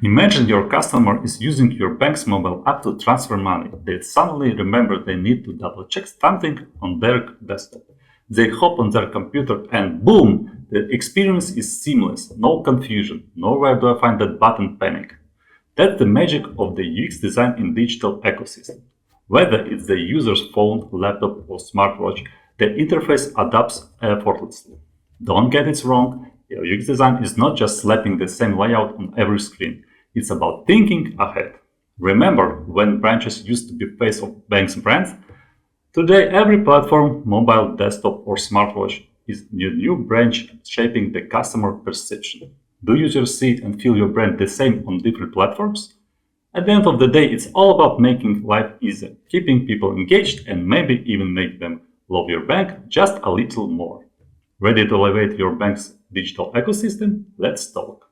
Imagine your customer is using your bank's mobile app to transfer money. They suddenly remember they need to double check something on their desktop. They hop on their computer and boom, the experience is seamless, no confusion, nowhere do I find that button panic. That's the magic of the UX design in digital ecosystem. Whether it's the user's phone, laptop, or smartwatch, the interface adapts effortlessly. Don't get it wrong, UX design is not just slapping the same layout on every screen. It's about thinking ahead. Remember when branches used to be face of banks' brands? Today, every platform, mobile, desktop, or smartwatch is a new branch shaping the customer perception. Do users see and feel your brand the same on different platforms? At the end of the day, it's all about making life easier, keeping people engaged, and maybe even make them love your bank just a little more. Ready to elevate your bank's digital ecosystem? Let's talk.